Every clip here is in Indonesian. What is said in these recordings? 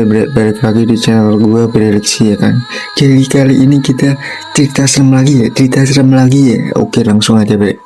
balik lagi di channel gue Prediksi ya kan. Jadi kali ini kita cerita serem lagi ya. Oke, langsung aja bre.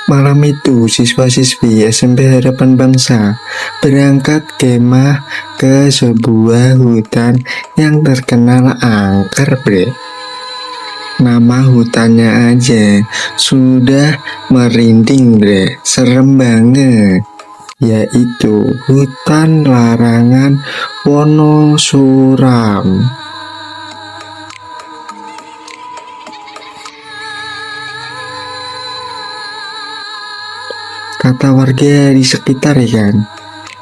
Malam itu siswa-siswi SMP Harapan Bangsa berangkat kemah ke sebuah hutan yang terkenal angker bre. Nama hutannya aja sudah merinding bre, serem banget, yaitu hutan larangan Wonosuram. Kata warga di sekitar ya kan,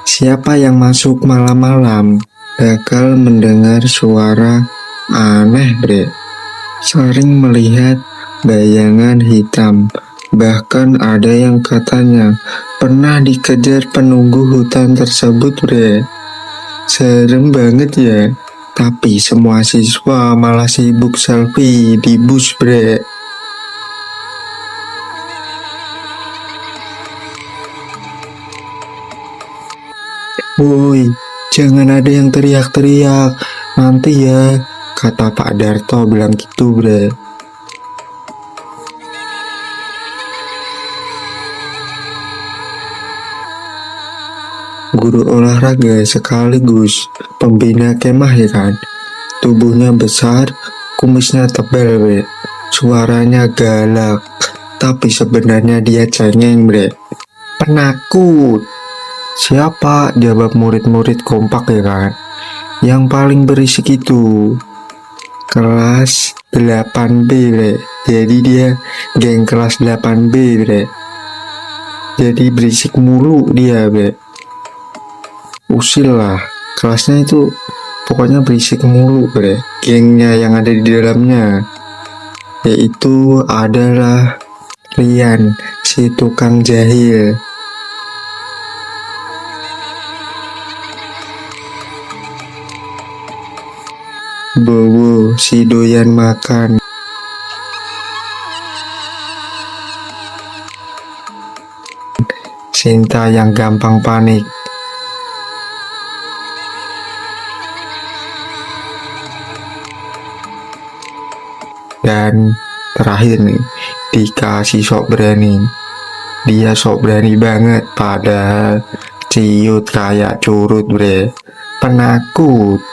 siapa yang masuk malam-malam bakal mendengar suara aneh bre. Sering melihat bayangan hitam, bahkan ada yang katanya pernah dikejar penunggu hutan tersebut bre. Serem banget ya. Tapi semua siswa malah sibuk selfie di bus bre. Woi, jangan ada yang teriak-teriak nanti ya, kata Pak Darto bilang gitu bre. Guru olahraga sekaligus pembina kemah ya kan. Tubuhnya besar, kumisnya tebal bre. Suaranya galak, tapi sebenarnya dia cengeng bre. Penakut. Siapa? Jawab murid-murid kompak ya kan. Yang paling berisik itu kelas 8B bre. Jadi dia geng kelas 8B bre. Jadi berisik mulu dia bre. Usil lah, kelasnya itu pokoknya berisik mulu bre. Gengnya yang ada di dalamnya yaitu adalah Rian, si tukang jahil. Bowo, si doyan makan. Sinta yang gampang panik. Dan terakhir nih, dikasih sok berani. Dia sok berani banget, padahal ciut kayak curut bre. Penakut.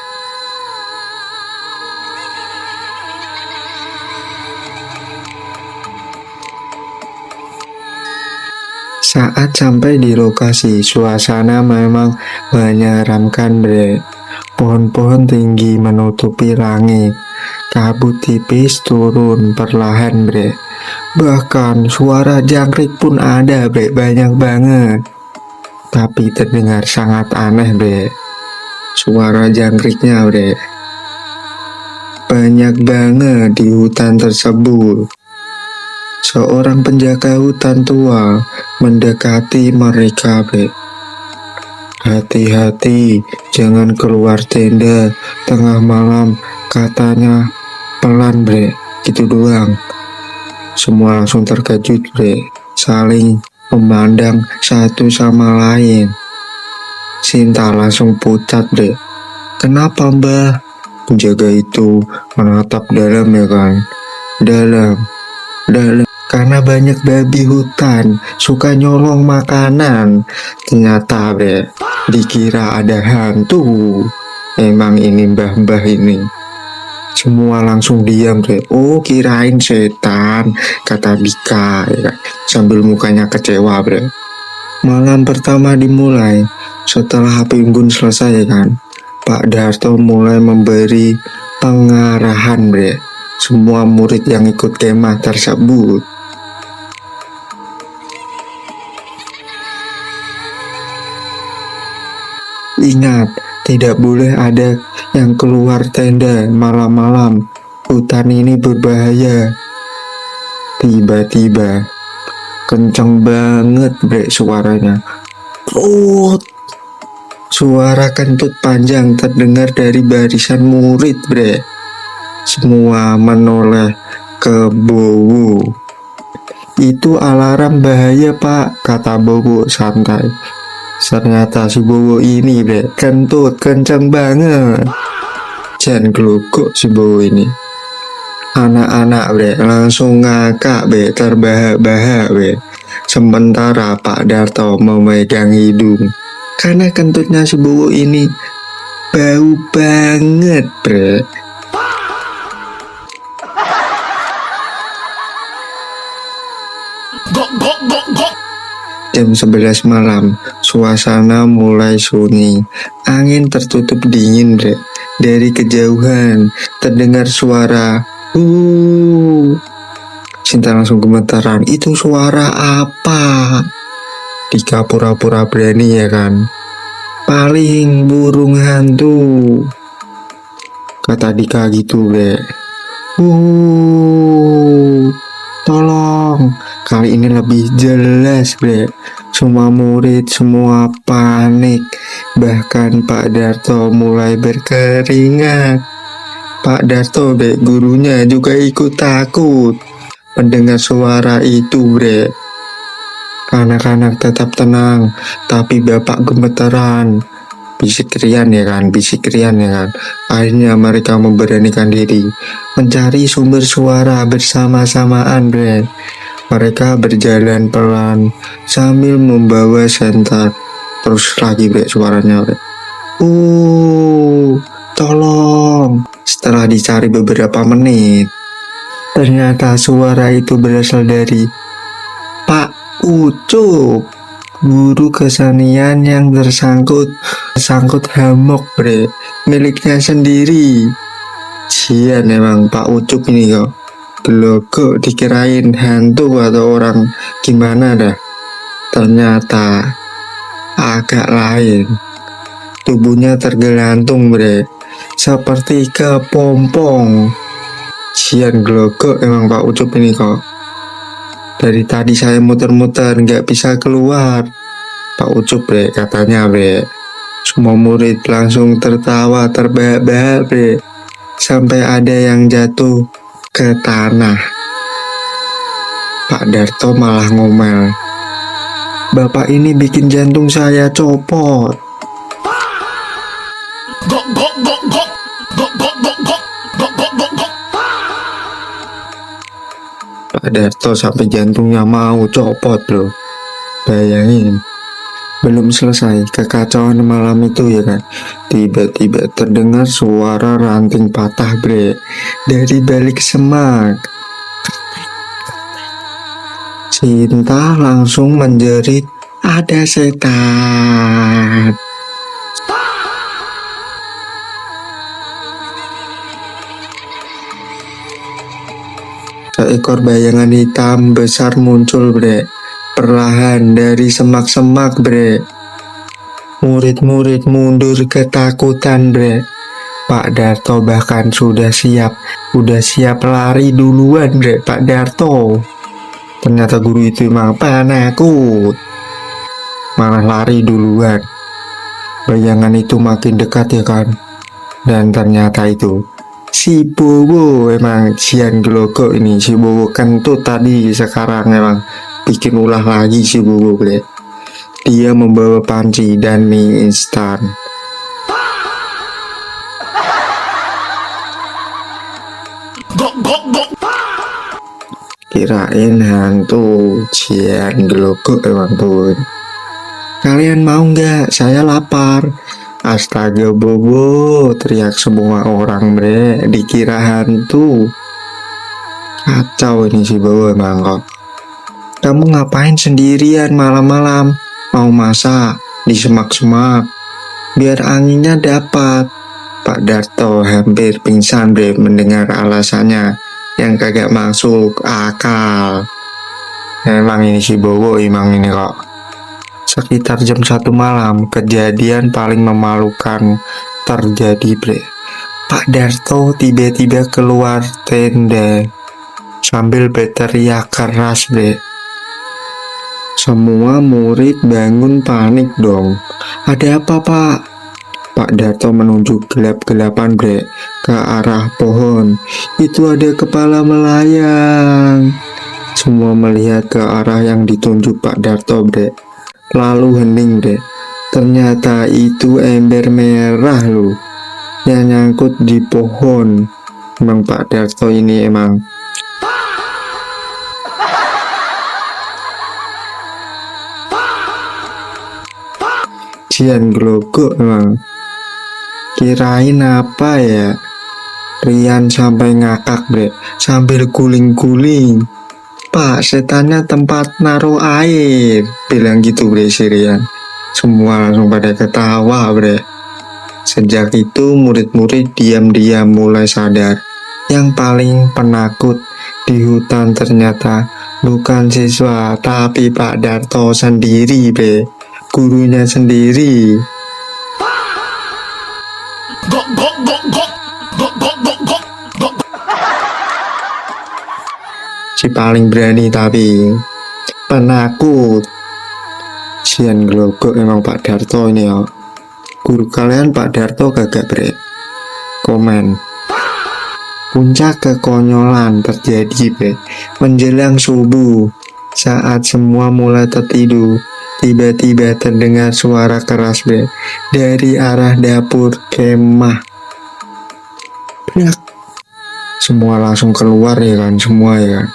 Saat sampai di lokasi, suasana memang menyeramkan bre. Pohon-pohon tinggi menutupi langit. Kabut tipis turun perlahan bre. Bahkan suara jangkrik pun ada bre, banyak banget. Tapi terdengar sangat aneh bre. Suara jangkriknya bre. Banyak banget di hutan tersebut. Seorang penjaga hutan tua mendekati mereka bre. Hati-hati, jangan keluar tenda tengah malam, katanya pelan bre. Gitu doang. Semua langsung terkejut bre, saling memandang satu sama lain. Sinta langsung pucat bre. Kenapa mbah? Penjaga itu menatap dalam ya kan. Dalam. Karena banyak babi hutan suka nyolong makanan. Ternyata bre, dikira ada hantu. Emang ini mbah-mbah ini. Semua langsung diam bre. Oh, kirain setan, kata Bika ya, sambil mukanya kecewa bre. Malam pertama dimulai. Setelah api unggun selesai ya kan, Pak Darto mulai memberi pengarahan bre. Semua murid yang ikut kemah tersebut. Ingat, tidak boleh ada yang keluar tenda malam-malam. Hutan ini berbahaya. Tiba-tiba kenceng banget bre suaranya. Prut. Suara kentut panjang terdengar dari barisan murid bre. Semua menoleh ke Bowo. Itu alarm bahaya pak, kata Bowo santai. Ternyata si Bowo ini bre kentut kenceng banget. Jan glogok si Bowo ini. Anak-anak bre langsung ngakak bre, terbahak-bahak bre. Sementara Pak Darto memegang hidung karena kentutnya si Bowo ini bau banget bre. Jam 11 malam, suasana mulai sunyi. Angin tertutup dingin bre. Dari kejauhan terdengar suara Cinta langsung gemetaran. Itu suara apa? Dika pura-pura berani ya kan. Paling burung hantu, kata Dika gitu bre. Tolong, kali ini lebih jelas bre. Semua murid semua panik. Bahkan Pak Darto mulai berkeringat. Pak Darto bre, gurunya juga ikut takut mendengar suara itu bre. Anak-anak tetap tenang, tapi bapak gemetaran. Bisik Rian ya kan. Akhirnya mereka memberanikan diri mencari sumber suara bersama-samaan bre. Mereka berjalan pelan sambil membawa senter. Terus lagi bre suaranya bre. Tolong. Setelah dicari beberapa menit, ternyata suara itu berasal dari Pak Ucup, guru kesenian yang tersangkut hamok bre, miliknya sendiri. Cian emang Pak Ucup ini kok. Gelogok dikirain hantu atau orang gimana dah. Ternyata agak lain. Tubuhnya tergelantung bre, seperti kepompong. Cian gelogok emang Pak Ucup ini kok. Dari tadi saya muter-muter nggak bisa keluar, Pak Ucup bre, katanya bre. Semua murid langsung tertawa terbahak-bahak bre, sampai ada yang jatuh ke tanah. Pak Darto malah ngomel, "Bapak ini bikin jantung saya copot." Pak Darto sampai jantungnya mau copot bro. Bayangin. Belum selesai kekacauan malam itu ya kan. Tiba-tiba terdengar suara ranting patah bre dari balik semak. Cinta langsung menjerit, "Ada setan!" Seekor bayangan hitam besar muncul bre, perlahan dari semak-semak bre. Murid-murid mundur ketakutan bre. Pak Darto bahkan sudah siap lari duluan bre. Pak Darto, ternyata guru itu memang penakut, malah lari duluan. Bayangan itu makin dekat ya kan. Dan ternyata itu si Bowo. Emang cian gelogok ini si Bowo kentut tadi, sekarang emang bikin ulah lagi si Bowo bre. Dia membawa panci dan mie instan. Kirain hantu, cian gelogok emang tuh. "Kalian mau nggak? Saya lapar." Astaga Bowo, teriak semua orang bre, dikira hantu. Kacau ini si Bowo emang kok. "Kamu ngapain sendirian malam-malam? Mau masak di semak-semak biar anginnya dapat." Pak Darto hampir pingsan bre mendengar alasannya yang kagak masuk akal. Emang ini si Bowo emang ini kok. Sekitar jam 1 malam, kejadian paling memalukan terjadi bre. Pak Darto tiba-tiba keluar tenda sambil berteriak keras bre. Semua murid bangun panik dong. "Ada apa pak?" Pak Darto menunjuk gelap-gelapan bre, ke arah pohon. "Itu ada kepala melayang." Semua melihat ke arah yang ditunjuk Pak Darto bre, lalu hening bre. Ternyata itu ember merah loh, yang nyangkut di pohon. Emang Pak Darto ini emang Cian glogok emang. Kirain apa ya, Rian sampai ngakak bre, sambil guling-guling. Pak, setannya tempat naruh air, bilang gitu bre si Rian. Semua langsung pada ketawa bre. Sejak itu murid-murid diam-diam mulai sadar, yang paling penakut di hutan ternyata bukan siswa, tapi Pak Darto sendiri bre, gurunya sendiri. Si paling berani tapi penakut. Sian glogok emang Pak Darto ini ya. Guru kalian Pak Darto gagak bre. Komen. Puncak kekonyolan terjadi bre menjelang subuh. Saat semua mulai tertidur, tiba-tiba terdengar suara keras bre dari arah dapur kemah. Berak. Semua langsung keluar ya kan, semua ya kan.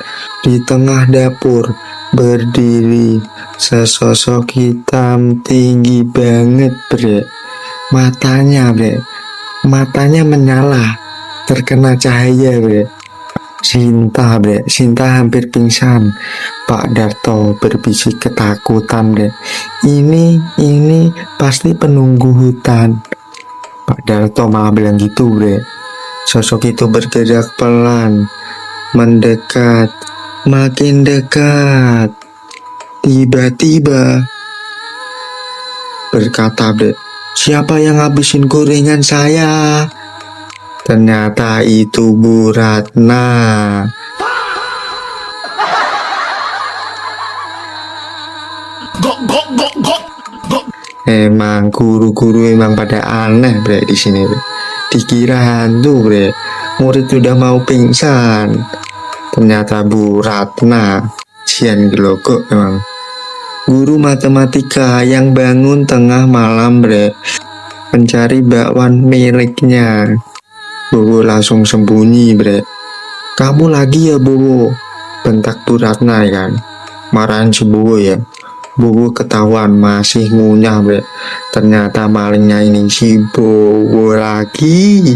Di tengah dapur berdiri sesosok hitam tinggi banget bre. Matanya menyala, terkena cahaya bre. Sinta hampir pingsan. Pak Darto berbisik ketakutan bre. Ini pasti penunggu hutan. Pak Darto malah bilang gitu bre. Sosok itu bergerak pelan, mendekat, makin dekat. Tiba-tiba berkata bre, siapa yang habisin gorengan saya? Ternyata itu Bu Ratna. Emang guru-guru emang pada aneh bre di sini bre. Dikira hantu bre, murid sudah mau pingsan. Ternyata Bu Ratna. Sian glogok emang. Guru matematika yang bangun tengah malam bre, mencari bakwan miliknya. Bobo langsung sembunyi bre. Kamu lagi ya Bobo? Bentak Bu Ratna ya kan. Marahin si Bobo ya. Bobo ketahuan masih ngunyah bre. Ternyata malingnya ini si Bobo lagi.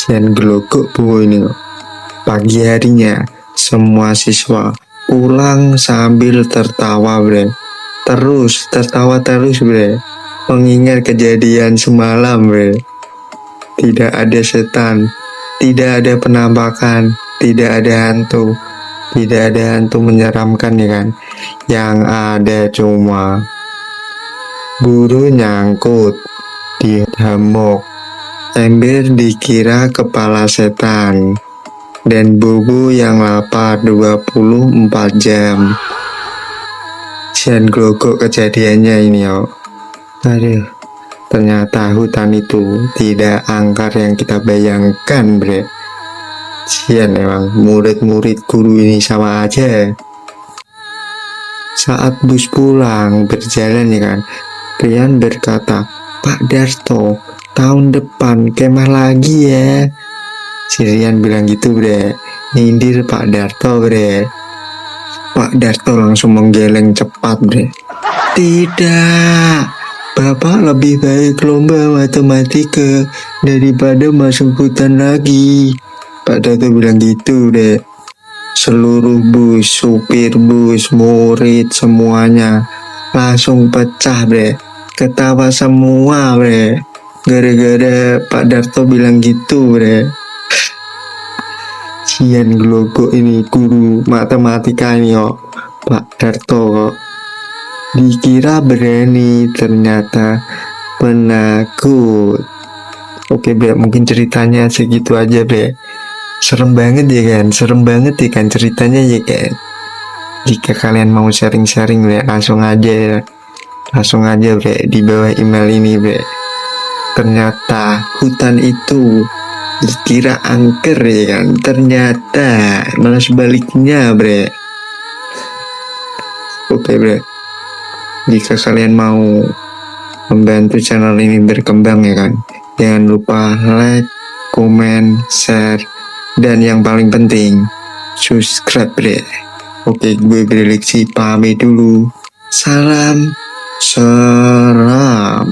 Dan glogok Bobo ini. Pagi harinya semua siswa pulang sambil tertawa bre. Tertawa terus bre, mengingat kejadian semalam bre. Tidak ada setan, tidak ada penampakan, tidak ada hantu, tidak ada hantu menyeramkan ya kan. Yang ada cuma guru nyangkut di hammock, ember dikira kepala setan, dan Bobo yang lapar 24 jam. Sian glogok kejadiannya ini yo. Aduh, ternyata hutan itu tidak angker yang kita bayangkan bre. Sian emang murid-murid guru ini sama aja. Saat bus pulang berjalan ya kan, Rian berkata, Pak Darto, tahun depan kemah lagi ya. Si Rian bilang gitu bre, nyindir Pak Darto bre. Pak Darto langsung menggeleng cepat bre. Tidak, Bapak lebih baik lomba matematika daripada masuk hutan lagi. Pak Darto bilang gitu bre. Seluruh bus, supir bus, murid semuanya langsung pecah bre. Ketawa semua bre, gara-gara Pak Darto bilang gitu bre. Sian glogok ini guru matematika ini yo, Pak Darto kok. Dikira berani, ternyata penakut. Oke bre, mungkin ceritanya segitu aja bre. Serem banget ya kan, serem banget ya kan ceritanya ya kan. Jika kalian mau sharing-sharing bre, langsung aja bre di bawah email ini bre. Ternyata hutan itu Dikira angker ya kan, ternyata malah sebaliknya bre. Oke bre, jika kalian mau membantu channel ini berkembang ya kan, jangan lupa like, komen, share, dan yang paling penting subscribe bre. Oke, gue Breliksi pamit dulu. Salam seram.